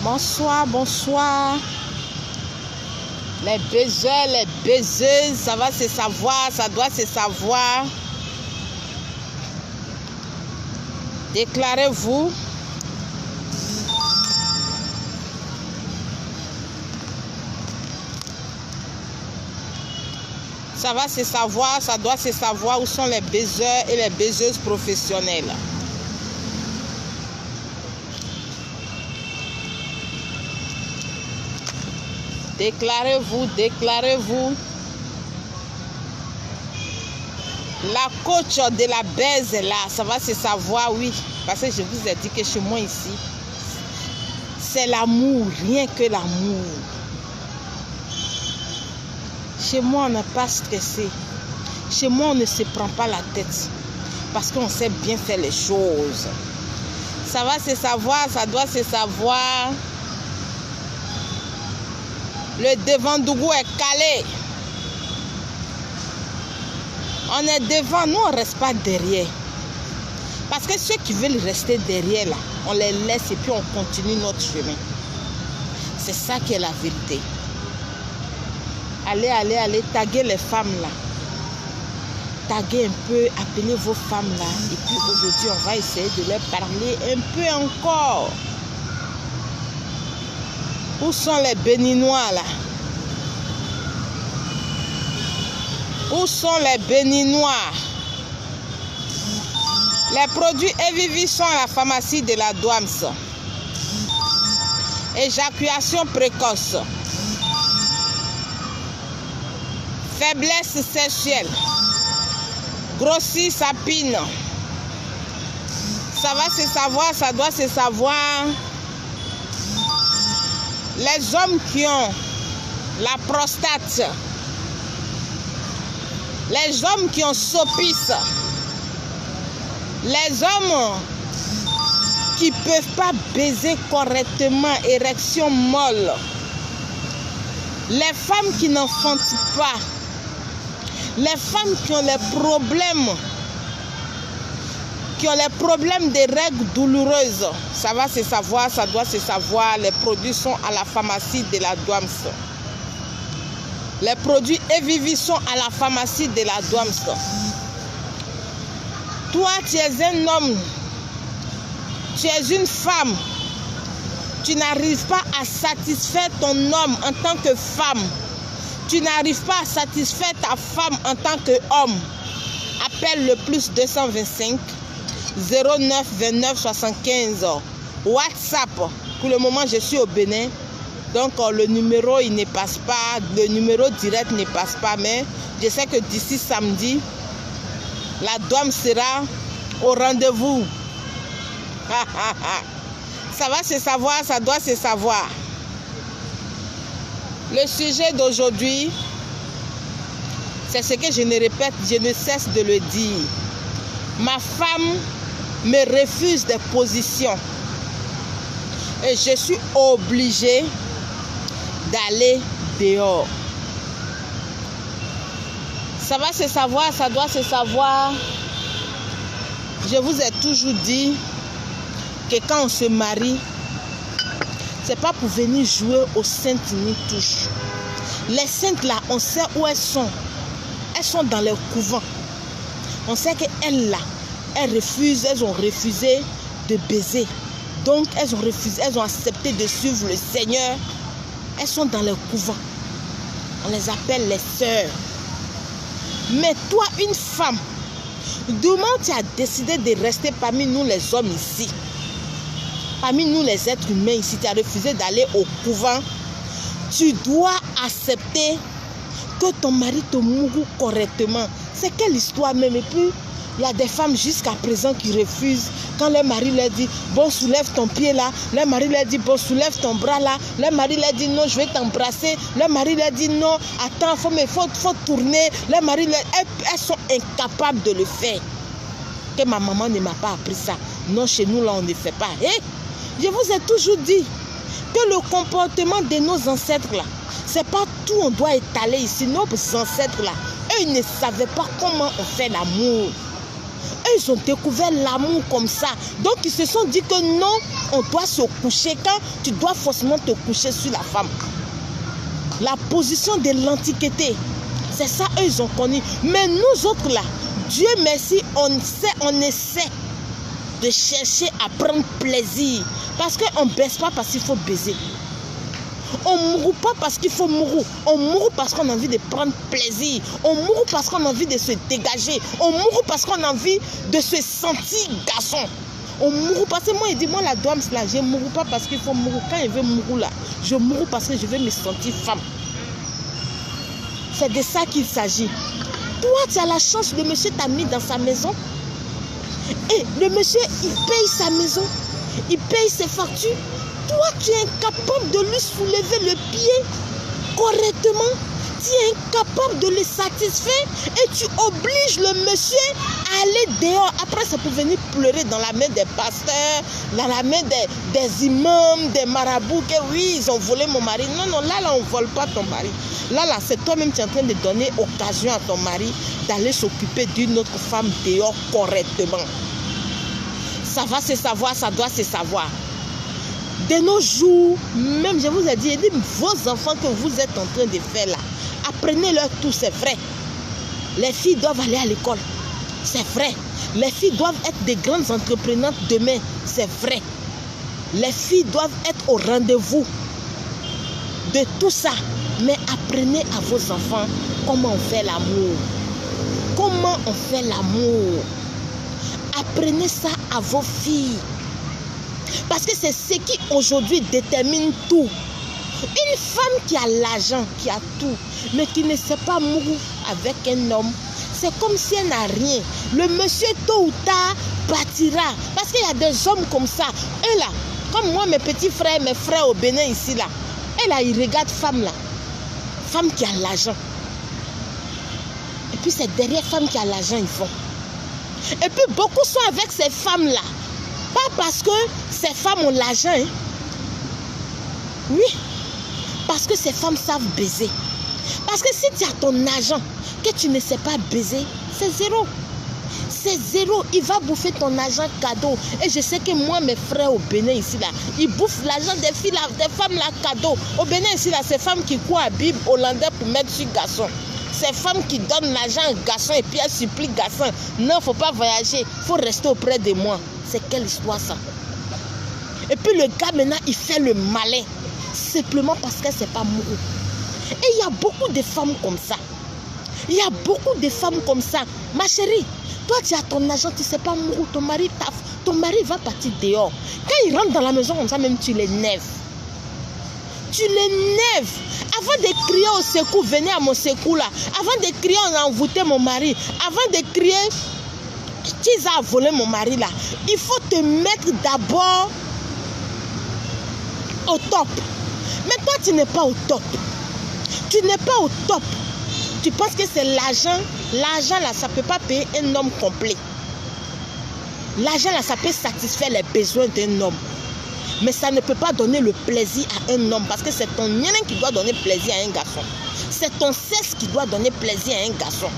Bonsoir, bonsoir. Les baiseurs, les baiseuses, ça va se savoir, ça doit se savoir. Déclarez-vous. Ça va se savoir, ça doit se savoir où sont les baiseurs et les baiseuses professionnelles. Déclarez-vous, déclarez-vous. La coach de la baise est là, ça va se savoir, oui. Parce que je vous ai dit que chez moi ici, c'est l'amour, rien que l'amour. Chez moi, on n'est pas stressé. Chez moi, on ne se prend pas la tête. Parce qu'on sait bien faire les choses. Ça va se savoir, ça doit se savoir. Le devant d'Ougou est calé. On est devant, nous on ne reste pas derrière. Parce que ceux qui veulent rester derrière là, on les laisse et puis on continue notre chemin. C'est ça qui est la vérité. Allez, allez, allez, taguez les femmes là. Taguez un peu, appelez vos femmes là. Et puis aujourd'hui, on va essayer de leur parler un peu encore. Où sont les Béninois là? Où sont les Béninois? Les produits Evivi sont à la pharmacie de la Douams. Éjaculation précoce. Faiblesse sexuelle. Grossisse sapine. Ça va se savoir, ça doit se savoir. Les hommes qui ont la prostate, les hommes qui ont sopice, les hommes qui ne peuvent pas baiser correctement, érection molle, les femmes qui n'enfantent pas, les femmes qui ont les problèmes des règles douloureuses. Ça va se savoir, ça doit se savoir. Les produits sont à la pharmacie de la Douams. Les produits Evivi sont à la pharmacie de la Douams. Toi, tu es un homme, tu es une femme. Tu n'arrives pas à satisfaire ton homme en tant que femme. Tu n'arrives pas à satisfaire ta femme en tant qu'homme. Appelle le plus 225 09 29 75. WhatsApp. Pour le moment, je suis au Bénin. Donc, le numéro, il ne passe pas. Le numéro direct ne passe pas. Mais je sais que d'ici samedi, la Douam sera au rendez-vous. Ça va se savoir, ça doit se savoir. Le sujet d'aujourd'hui, c'est ce que je ne répète, je ne cesse de le dire. Ma femme me refuse des positions. Et je suis obligée d'aller dehors. Ça va se savoir, ça doit se savoir. Je vous ai toujours dit que quand on se marie, c'est pas pour venir jouer aux saintes ni touches. Les saintes là, on sait où elles sont. Elles sont dans les couvents. On sait qu'elles là, elles ont refusé de baiser. Donc elles ont refusé, elles ont accepté de suivre le Seigneur. Elles sont dans les couvents. On les appelle les sœurs. Mais toi, une femme, demain tu as décidé de rester parmi nous les hommes ici. Parmi nous les êtres humains ici, tu as refusé d'aller au couvent. Tu dois accepter que ton mari te mourut correctement. C'est quelle histoire même. Et puis, il y a des femmes jusqu'à présent qui refusent. Quand leur mari leur dit, bon, soulève ton pied là. Leur mari leur dit, bon, soulève ton bras là. Leur mari leur dit, non, je vais t'embrasser. Leur mari leur dit, non, attends, faut tourner. Leur mari, elles sont incapables de le faire. Que ma maman ne m'a pas appris ça. Non, chez nous là, on ne fait pas. Je vous ai toujours dit que le comportement de nos ancêtres là, c'est pas tout on doit étaler ici. Nos ancêtres là, eux ils ne savaient pas comment on fait l'amour. Eux ils ont découvert l'amour comme ça. Donc, ils se sont dit que non, on doit se coucher. Quand tu dois forcément te coucher sur la femme. La position de l'antiquité. C'est ça, eux, ils ont connu. Mais nous autres, là, Dieu merci, on essaie de chercher à prendre plaisir. Parce qu'on ne baisse pas parce qu'il faut baiser. On ne mourut pas parce qu'il faut mourir. On mourut parce qu'on a envie de prendre plaisir. On mourut parce qu'on a envie de se dégager. On mourut parce qu'on a envie de se sentir garçon. On mourut parce que moi, il dit, moi, la dame, là, je ne mourus pas parce qu'il faut mourir. Quand il veut mourir, là, je mourus parce que je veux me sentir femme. C'est de ça qu'il s'agit. Toi, tu as la chance, le monsieur t'a mis dans sa maison. Et le monsieur, il paye sa maison. Il paye ses factures. Toi, tu es incapable de lui soulever le pied correctement. Tu es incapable de le satisfaire et tu obliges le monsieur à aller dehors. Après, c'est pour venir pleurer dans la main des pasteurs, dans la main des imams, des marabouts, que oui, ils ont volé mon mari. Non, non, là, on ne vole pas ton mari. Là, c'est toi-même qui es en train de donner occasion à ton mari d'aller s'occuper d'une autre femme dehors correctement. Ça va se savoir, ça doit se savoir. De nos jours, même je vous ai dit, vos enfants que vous êtes en train de faire là, apprenez-leur tout, c'est vrai. Les filles doivent aller à l'école, c'est vrai. Les filles doivent être des grandes entreprenantes demain, c'est vrai. Les filles doivent être au rendez-vous de tout ça. Mais apprenez à vos enfants comment on fait l'amour. Comment on fait l'amour. Apprenez ça à vos filles. Parce que c'est ce qui aujourd'hui détermine tout. Une femme qui a l'argent, qui a tout, mais qui ne sait pas mourir avec un homme, c'est comme si elle n'a rien. Le monsieur tôt ou tard partira. Parce qu'il y a des hommes comme ça. Eux là, comme moi, mes petits frères, mes frères au Bénin ici là. Et là, ils regardent femme là. Femme qui a l'argent. Et puis c'est derrière femme qui a l'argent, ils font. Et puis beaucoup sont avec ces femmes là. Pas parce que ces femmes ont l'argent. Hein. Oui. Parce que ces femmes savent baiser. Parce que si tu as ton argent, que tu ne sais pas baiser, c'est zéro. C'est zéro. Il va bouffer ton argent cadeau. Et je sais que moi, mes frères au Bénin ici là, ils bouffent l'argent des filles là, des femmes là cadeau. Au Bénin ici là, ces femmes qui courent à Bible hollandais pour mettre sur garçon. Ces femmes qui donnent l'argent au garçon et puis elles supplient garçon. Non, il ne faut pas voyager. Il faut rester auprès de moi. C'est quelle histoire ça? Et puis le gars maintenant, il fait le malin. Simplement parce qu'elle ne sait pas mourir. Et il y a beaucoup de femmes comme ça. Il y a beaucoup de femmes comme ça. Ma chérie, toi tu as ton argent, tu ne sais pas mourir. Ton mari va partir dehors. Quand il rentre dans la maison comme ça, même tu l'énerves. Tu l'énerves. Avant de crier au secours, venez à mon secours là. Avant de crier, on a envoûté mon mari. Avant de crier, qu'ils a volé mon mari là. Il faut te mettre d'abord au top. Mais toi, tu n'es pas au top. Tu n'es pas au top. Tu penses que c'est l'argent. L'argent là, ça ne peut pas payer un homme complet. L'argent là, ça peut satisfaire les besoins d'un homme. Mais ça ne peut pas donner le plaisir à un homme. Parce que c'est ton nien qui doit donner plaisir à un garçon. C'est ton sexe qui doit donner plaisir à un garçon.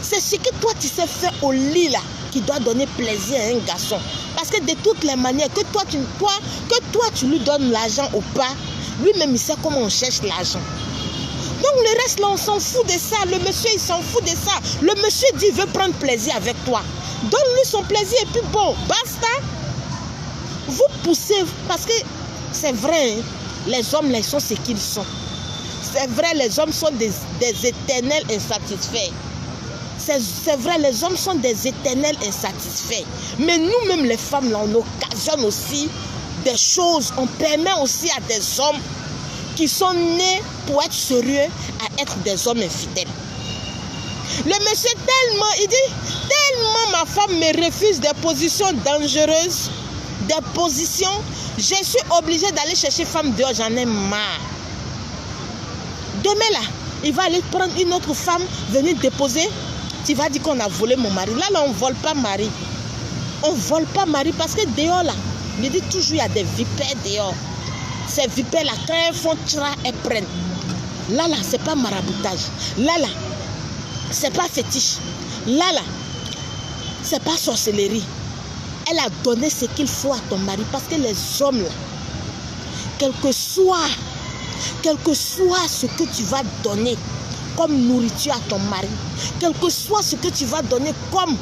C'est ce que toi tu sais faire au lit là qui doit donner plaisir à un garçon. Parce que de toutes les manières, que toi tu lui donnes l'argent ou pas, lui-même il sait comment on cherche l'argent. Donc le reste là, on s'en fout de ça. Le monsieur il s'en fout de ça. Le monsieur dit il veut prendre plaisir avec toi. Donne-lui son plaisir et puis bon, basta. Vous poussez, parce que c'est vrai, hein, les hommes là, ils sont ce qu'ils sont. C'est vrai, les hommes sont des éternels insatisfaits. C'est vrai, les hommes sont des éternels insatisfaits. Mais nous-mêmes, les femmes, là, on occasionne aussi des choses. On permet aussi à des hommes qui sont nés pour être sérieux à être des hommes infidèles. Le monsieur tellement, il dit, tellement ma femme me refuse des positions dangereuses, des positions, je suis obligée d'aller chercher femme dehors, j'en ai marre. Demain là, il va aller prendre une autre femme, venir déposer. Tu vas dire qu'on a volé mon mari. Là, on ne vole pas mari. On ne vole pas mari parce que dehors là, il dit toujours il y a des vipères dehors. Ces vipères là, quand elles font tra, elles prennent. Là, c'est pas maraboutage. Là, c'est pas fétiche. Là, c'est pas sorcellerie. Elle a donné ce qu'il faut à ton mari. Parce que les hommes, là, quel que soit ce que tu vas donner comme nourriture à ton mari, quel que soit ce que tu vas donner comme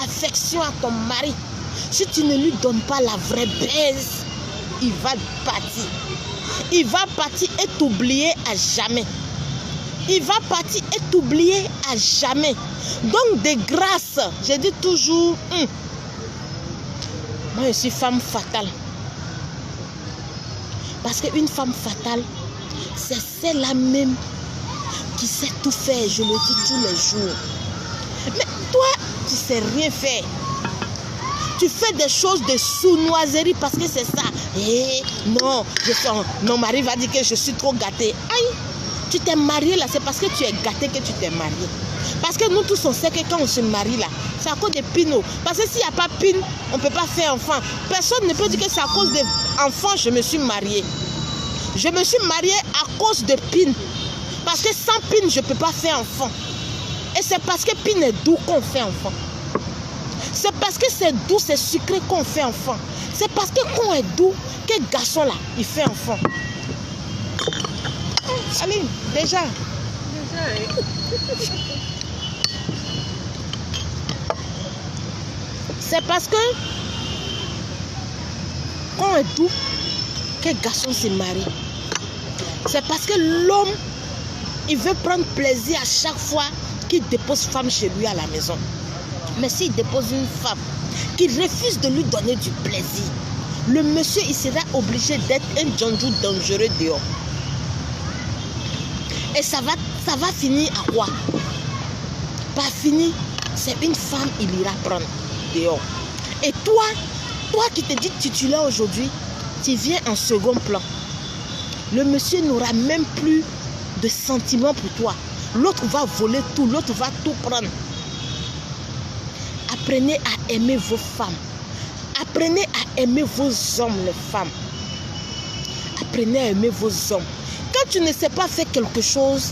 affection à ton mari, si tu ne lui donnes pas la vraie baise, il va partir. Il va partir et t'oublier à jamais. Il va partir et t'oublier à jamais. Donc, de grâce, je dis toujours, moi je suis femme fatale. Parce qu'une femme fatale, c'est celle-là même qui sait tout faire, je le dis tous les jours. Mais toi, tu ne sais rien faire. Tu fais des choses de sournoiserie parce que c'est ça. Non, mon mari va dire que je suis trop gâtée. Aïe, tu t'es mariée là, c'est parce que tu es gâtée que tu t'es mariée. Parce que nous tous, on sait que quand on se marie là, c'est à cause des pinots. Parce que s'il n'y a pas pin, on ne peut pas faire enfant. Personne ne peut dire que c'est à cause des enfants que je me suis mariée. Je me suis mariée à cause de pin. Parce que sans pin, je ne peux pas faire enfant. Et c'est parce que pin est doux qu'on fait enfant. C'est parce que c'est doux, c'est sucré qu'on fait enfant. C'est parce que quand on est doux, que garçon là, il fait enfant. Allez, déjà. C'est parce que quand on est doux, que garçon se marie. C'est parce que l'homme, il veut prendre plaisir à chaque fois qu'il dépose femme chez lui à la maison. Mais s'il dépose une femme qui refuse de lui donner du plaisir, le monsieur, il sera obligé d'être un djandjou dangereux dehors. Et ça va finir à quoi? Pas fini, c'est une femme, il ira prendre dehors. Et toi qui te dis titulaire aujourd'hui, tu viens en second plan. Le monsieur n'aura même plus de sentiments pour toi. L'autre va voler tout, l'autre va tout prendre. Apprenez à aimer vos femmes. Apprenez à aimer vos hommes, les femmes. Apprenez à aimer vos hommes. Quand tu ne sais pas faire quelque chose,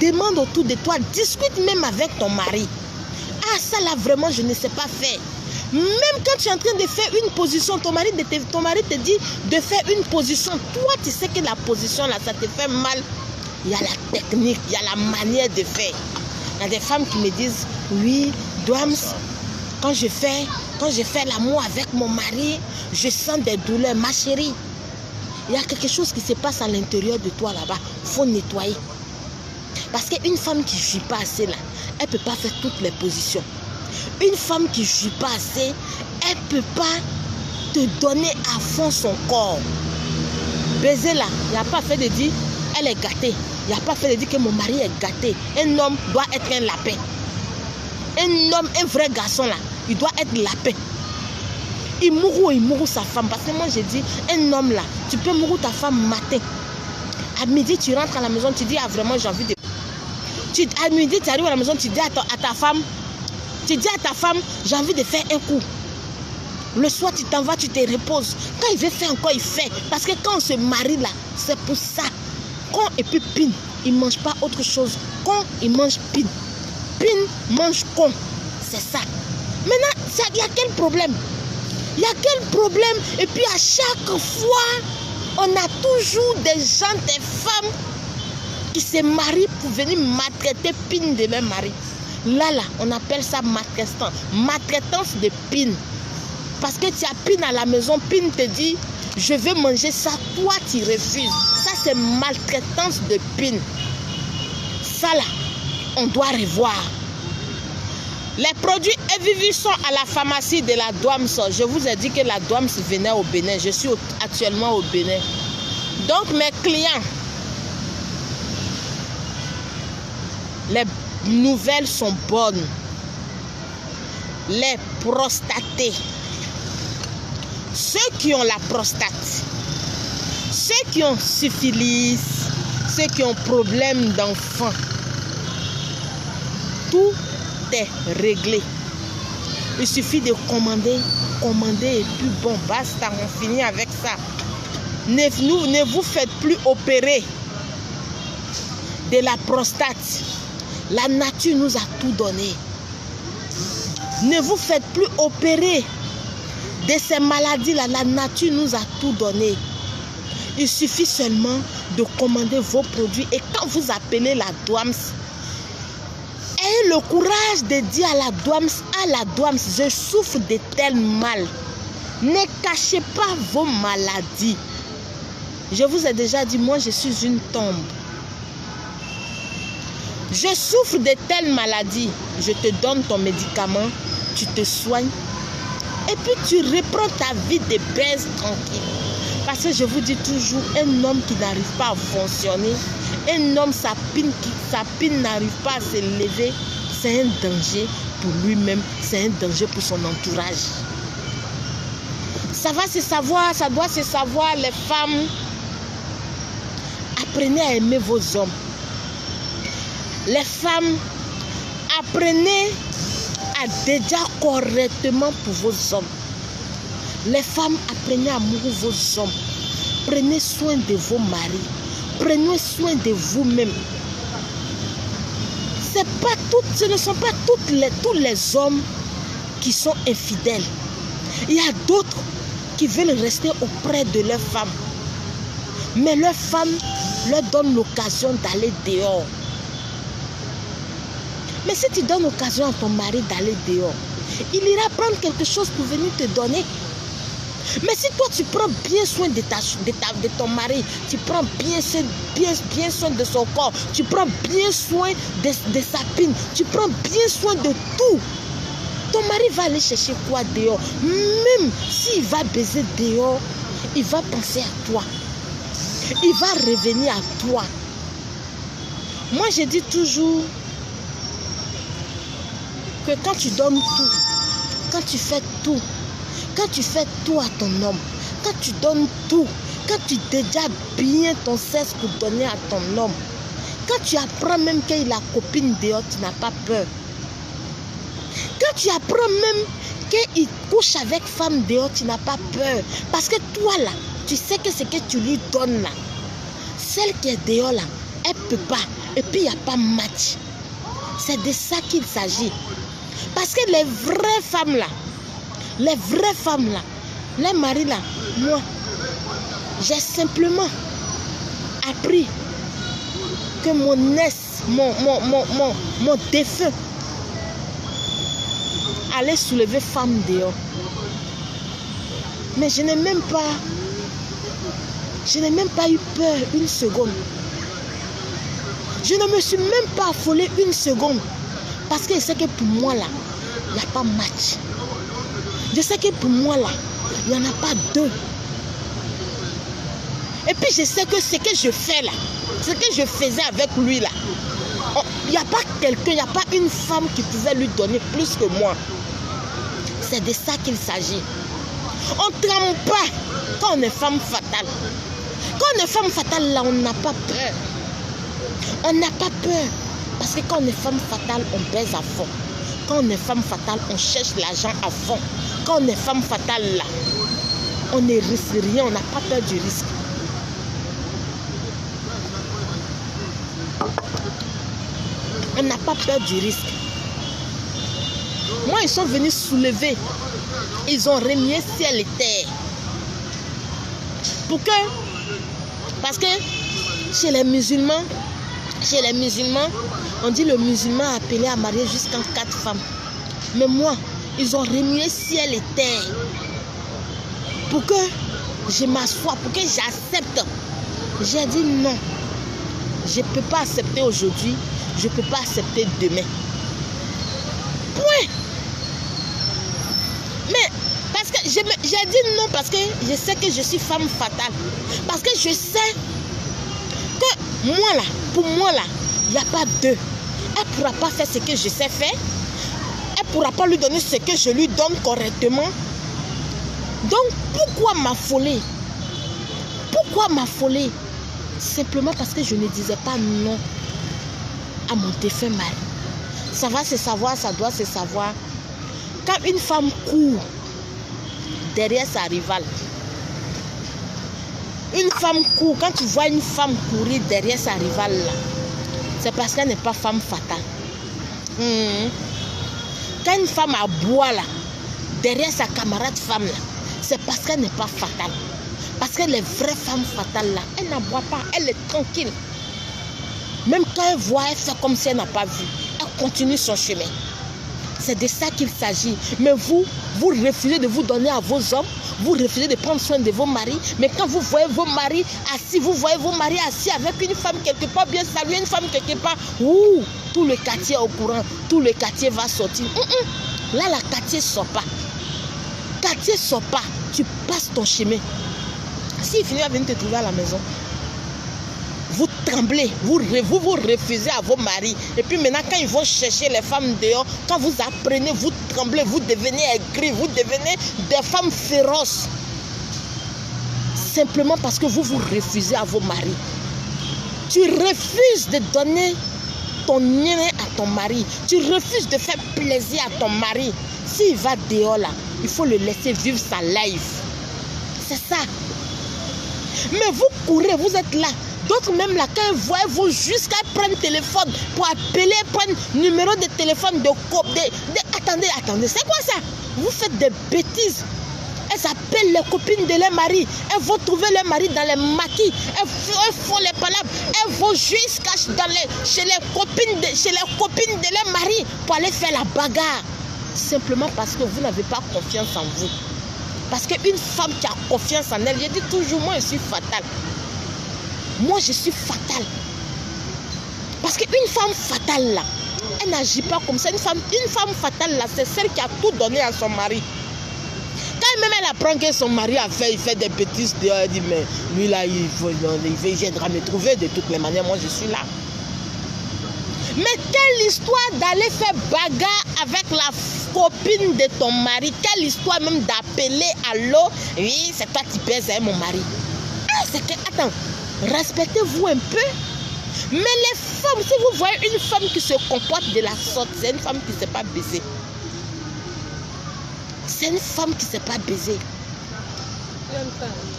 demande autour de toi, discute même avec ton mari. Ah, ça là vraiment, je ne sais pas faire. Même quand tu es en train de faire une position, ton mari te dit de faire une position. Toi, tu sais que la position là, ça te fait mal. Il y a la technique, il y a la manière de faire. Il y a des femmes qui me disent, oui, Dwams, quand je fais l'amour avec mon mari, je sens des douleurs. Ma chérie, il y a quelque chose qui se passe à l'intérieur de toi là-bas. Il faut nettoyer. Parce qu'une femme qui ne jouit pas assez là, elle ne peut pas faire toutes les positions. Une femme qui ne jouit pas assez, elle ne peut pas te donner à fond son corps. Baiser là, il n'y a pas fait de dire, elle est gâtée. Il n'y a pas fait de dire que mon mari est gâté. Un homme doit être un lapin. Un homme, un vrai garçon là, il doit être lapin. Il mourra sa femme. Parce que moi j'ai dit, un homme là, tu peux mourir ta femme matin. À midi, tu rentres à la maison, tu dis, ah vraiment j'ai envie de... À midi, tu arrives à la maison, tu dis à ta femme, j'ai envie de faire un coup. Le soir, tu t'en vas, tu te reposes. Quand il veut faire encore, il fait. Parce que quand on se marie là, c'est pour ça. Quand et puis pin, il ne mange pas autre chose. Quand il mange pin, pin mange con. C'est ça. Maintenant, il y a quel problème? Il y a quel problème? Et puis à chaque fois, on a toujours des gens, des femmes qui se marient pour venir maltraiter pin de leur mari. Là, on appelle ça maltraitance. Maltraitance de pin. Parce que tu as pin à la maison, pin te dit, je vais manger ça, toi tu refuses. Ça c'est maltraitance de pin. Ça là, on doit revoir. Les produits Evivi sont à la pharmacie de la Dwams. Je vous ai dit que la Dwams venait au Bénin. Je suis actuellement au Bénin. Donc mes clients, les nouvelles sont bonnes. Les prostatés, ceux qui ont la prostate, ceux qui ont syphilis, ceux qui ont problème d'enfant, tout est réglé. Il suffit de commander et puis bon, basta, on finit avec ça. Ne vous faites plus opérer de la prostate. La nature nous a tout donné. Ne vous faites plus opérer de ces maladies-là. La nature nous a tout donné. Il suffit seulement de commander vos produits. Et quand vous appelez la douane, ayez le courage de dire à la douane, je souffre de tel mal. Ne cachez pas vos maladies. Je vous ai déjà dit, moi je suis une tombe. Je souffre de telle maladie. Je te donne ton médicament, tu te soignes. Et puis tu reprends ta vie de baisse tranquille. Parce que je vous dis toujours, un homme qui n'arrive pas à fonctionner, un homme, sa pine n'arrive pas à se lever, c'est un danger pour lui-même, c'est un danger pour son entourage. Ça va se savoir, ça doit se savoir, les femmes. Apprenez à aimer vos hommes. Les femmes, apprenez à déjà correctement pour vos hommes. Les femmes, apprenez à mourir vos hommes. Prenez soin de vos maris. Prenez soin de vous-même. Ce ne sont pas tous les hommes qui sont infidèles. Il y a d'autres qui veulent rester auprès de leurs femmes. Mais leurs femmes leur donnent l'occasion d'aller dehors. Mais si tu donnes l'occasion à ton mari d'aller dehors, il ira prendre quelque chose pour venir te donner. Mais si toi tu prends bien soin de ton mari, tu prends bien soin de son corps, tu prends bien soin de sa pine, tu prends bien soin de tout, ton mari va aller chercher quoi dehors? Même s'il va baiser dehors, il va penser à toi. Il va revenir à toi. Moi je dis toujours que quand tu donnes tout, quand tu fais tout à ton homme, quand tu donnes tout, quand tu dédies bien ton sexe pour donner à ton homme, quand tu apprends même qu'il a copine dehors, tu n'as pas peur. Quand tu apprends même qu'il couche avec femme dehors, tu n'as pas peur. Parce que toi là, tu sais que ce que tu lui donnes là, celle qui est dehors là, elle ne peut pas. Et puis il n'y a pas match. C'est de ça qu'il s'agit. Parce que les vraies femmes là, les maris là, moi, j'ai simplement appris que mon défunt allait soulever femme dehors. Mais je n'ai même pas eu peur une seconde. Je ne me suis même pas affolée une seconde. Parce que je sais que pour moi là, il n'y a pas match. Je sais que pour moi là, il n'y en a pas deux. Et puis je sais que ce que je fais là, ce que je faisais avec lui là, il n'y a pas quelqu'un, il n'y a pas une femme qui pouvait lui donner plus que moi. C'est de ça qu'il s'agit. On ne tremble pas quand on est femme fatale. Quand on est femme fatale là, on n'a pas peur. On n'a pas peur. Parce que quand on est femme fatale, on baise à fond. Quand on est femme fatale, on cherche l'argent à fond. Quand on est femme fatale là, on ne risque rien, on n'a pas peur du risque. On n'a pas peur du risque. Moi, ils sont venus soulever. Ils ont remué ciel et terre. Parce que chez les musulmans, on dit le musulman a appelé à marier jusqu'à 4 femmes. Mais moi, ils ont remué ciel et terre. Pour que je m'assoie, pour que j'accepte. J'ai dit non. Je ne peux pas accepter aujourd'hui. Je ne peux pas accepter demain. Point. Mais parce que j'ai dit non parce que je sais que je suis femme fatale. Parce que je sais que moi là, pour moi là, il n'y a pas deux. Elle ne pourra pas faire ce que je sais faire. Elle ne pourra pas lui donner ce que je lui donne correctement. Donc pourquoi m'affoler? Pourquoi m'affoler? Simplement parce que je ne disais pas non à mon défunt mari. Ça va se savoir, ça doit se savoir. Quand une femme court derrière sa rivale, une femme court, quand tu vois une femme courir derrière sa rivale là, c'est parce qu'elle n'est pas femme fatale. Quand une femme aboie là, derrière sa camarade femme là, c'est parce qu'elle n'est pas fatale. Parce que les vraies femmes fatales là, elle n'aboie pas, elle est tranquille. Même quand elle voit, elle fait comme si elle n'a pas vu. Elle continue son chemin. C'est de ça qu'il s'agit. Mais vous refusez de vous donner à vos hommes. Vous refusez de prendre soin de vos maris. Mais quand vous voyez vos maris assis, vous voyez vos maris assis avec une femme quelque part, bien saluée, une femme quelque part, ouh, tout le quartier est au courant. Tout le quartier va sortir. Là, la quartier ne sort pas. Quartier ne sort pas. Tu passes ton chemin. S'il finit à venir te trouver à la maison, vous tremblez, vous refusez à vos maris. Et puis maintenant, quand ils vont chercher les femmes dehors, quand vous apprenez, vous tremblez, vous devenez aigris, vous devenez des femmes féroces. Simplement parce que vous refusez à vos maris. Tu refuses de donner ton nez à ton mari. Tu refuses de faire plaisir à ton mari. S'il va dehors là, il faut le laisser vivre sa life. C'est ça. Mais vous courez, vous êtes là. D'autres même là, quand ils voient, vont jusqu'à prendre le téléphone pour appeler, prendre numéro de téléphone de attendez, c'est quoi ça? Vous faites des bêtises. Elles appellent les copines de leur mari. Elles vont trouver leur mari dans les maquis. Elles font les palabres. Elles vont jusqu'à chez les copines de leur mari pour aller faire la bagarre. Simplement parce que vous n'avez pas confiance en vous. Parce qu'une femme qui a confiance en elle, je dis toujours, moi je suis fatale. Moi je suis fatale. Parce qu'une femme fatale là, elle n'agit pas comme ça. Une femme fatale là, c'est celle qui a tout donné à son mari. Quand même elle apprend que son mari il fait des bêtises dehors, elle dit mais lui là il viendra me trouver de toutes les manières, moi je suis là. Mais quelle histoire d'aller faire bagarre avec la copine de ton mari. Quelle histoire même d'appeler allô. Oui, c'est toi qui pèses, hein, mon mari. Ah, c'est que, attends, respectez-vous un peu. Mais les femmes, si vous voyez une femme qui se comporte de la sorte, c'est une femme qui ne sait pas baiser. C'est une femme qui ne sait pas baiser.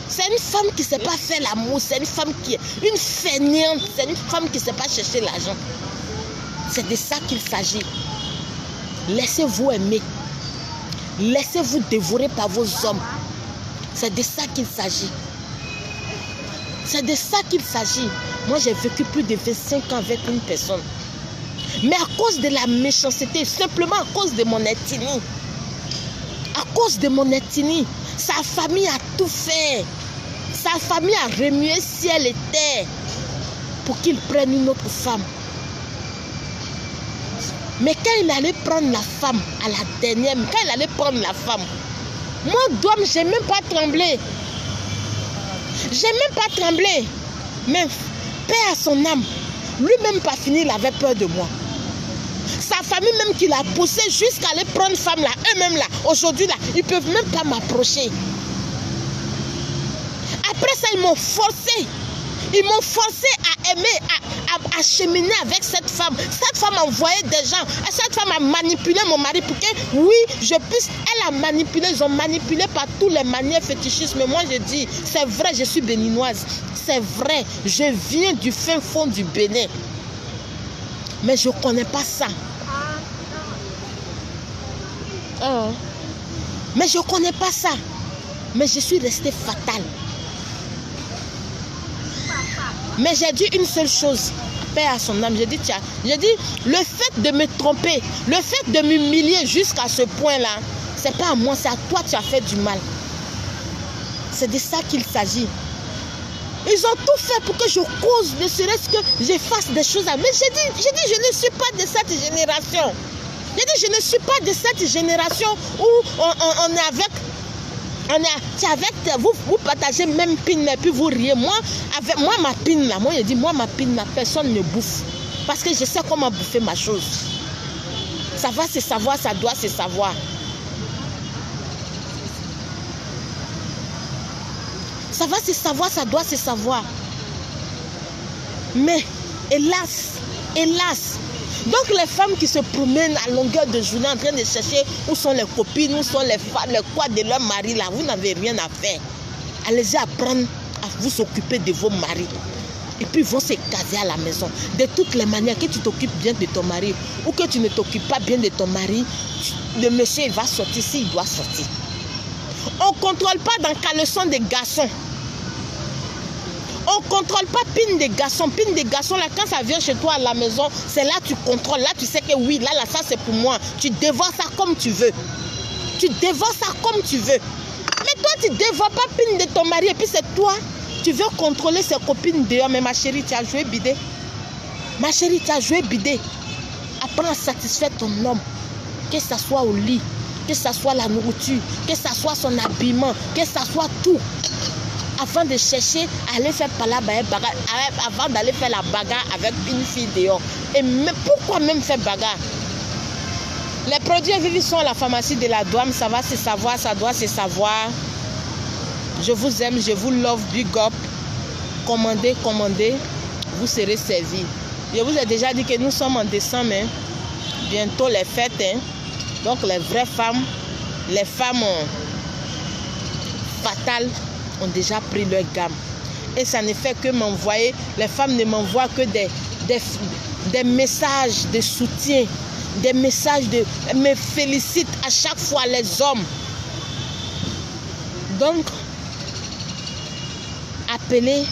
C'est une femme qui ne sait pas faire l'amour. C'est une femme qui est une fainéante. C'est une femme qui ne sait pas chercher l'argent. C'est de ça qu'il s'agit. Laissez-vous aimer. Laissez-vous dévorer par vos hommes. C'est de ça qu'il s'agit. C'est de ça qu'il s'agit. Moi, j'ai vécu plus de 25 ans avec une personne. Mais à cause de la méchanceté, simplement à cause de mon ethnie. À cause de mon ethnie, sa famille a tout fait. Sa famille a remué ciel et terre pour qu'il prenne une autre femme. Mais quand il allait prendre la femme à la dernière, quand il allait prendre la femme, moi, d'homme, je n'ai même pas tremblé. J'ai même pas tremblé. Mais paix à son âme. Lui-même pas fini, il avait peur de moi. Sa famille même qui l'a poussé jusqu'à aller prendre femme là, eux-mêmes là, aujourd'hui là, ils ne peuvent même pas m'approcher. Après ça, ils m'ont forcé. Ils m'ont forcé à aimer, à cheminer avec cette femme. Cette femme envoyait des gens. Cette femme a manipulé mon mari pour que, oui, je puisse. Elle a manipulé, ils ont manipulé par toutes les manières fétichistes. Mais moi, je dis, c'est vrai, je suis béninoise. C'est vrai, je viens du fin fond du Bénin. Mais je ne connais pas ça. Mais je ne connais pas ça. Mais je suis restée fatale. Mais j'ai dit une seule chose, paix à son âme. J'ai dit, tiens, le fait de me tromper, le fait de m'humilier jusqu'à ce point-là, c'est pas à moi, c'est à toi que tu as fait du mal. C'est de ça qu'il s'agit. Ils ont tout fait pour que je cause, ne serait-ce que je fasse des choses. Mais j'ai dit, je ne suis pas de cette génération. J'ai dit, je ne suis pas de cette génération où on est avec... vous partagez même pin et puis vous riez. Moi, ma pin là, moi je dis, moi ma pin là, personne ne bouffe. Parce que je sais comment bouffer ma chose. Ça va se savoir, ça doit se savoir. Ça va se savoir, ça doit se savoir. Mais, hélas, donc les femmes qui se promènent à longueur de journée en train de chercher où sont les copines, où sont les femmes, les quoi de leur mari là, vous n'avez rien à faire. Allez-y apprendre à vous occuper de vos maris. Et puis ils vont se caser à la maison. De toutes les manières, que tu t'occupes bien de ton mari ou que tu ne t'occupes pas bien de ton mari, le monsieur il va sortir s'il doit sortir. On ne contrôle pas dans caleçon des garçons. On ne contrôle pas pine des garçons. Pine des garçons, là, quand ça vient chez toi à la maison, c'est là que tu contrôles. Là, tu sais que oui, là, ça, c'est pour moi. Tu dévores ça comme tu veux. Tu dévores ça comme tu veux. Mais toi, tu ne dévores pas pine de ton mari. Et puis, c'est toi. Tu veux contrôler ses copines dehors. Mais ma chérie, tu as joué bidé. Ma chérie, tu as joué bidé. Apprends à satisfaire ton homme. Que ce soit au lit, que ce soit la nourriture, que ce soit son habillement, que ce soit tout. Avant de chercher à aller faire par la bagarre, avant d'aller faire la bagarre avec une fille dehors. Et mais pourquoi même faire bagarre? Les produits Vivi sont à la pharmacie de la douane, ça va se savoir, ça doit se savoir. Je vous aime, je vous love, big up. Commandez, commandez, vous serez servis. Je vous ai déjà dit que nous sommes en décembre, hein. Bientôt les fêtes, hein. Donc les vraies femmes, les femmes fatales ont déjà pris leur gamme. Et ça ne fait que m'envoyer, les femmes ne m'envoient que des messages de soutien, des messages de... me félicitent à chaque fois les hommes. Donc, appelez,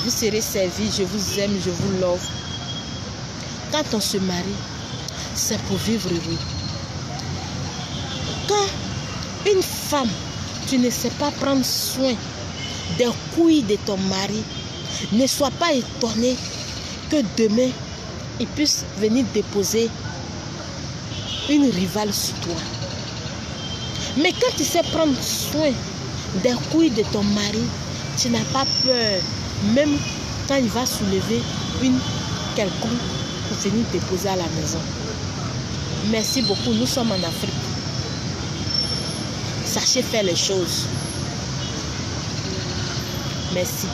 vous serez servis, je vous aime, je vous love. Quand on se marie, c'est pour vivre heureux. Quand une femme, tu ne sais pas prendre soin des couilles de ton mari, ne sois pas étonné que demain, il puisse venir déposer une rivale sur toi. Mais quand tu sais prendre soin des couilles de ton mari, tu n'as pas peur, même quand il va soulever une quelconque pour venir déposer à la maison. Merci beaucoup, nous sommes en Afrique. Sachez faire les choses. Merci.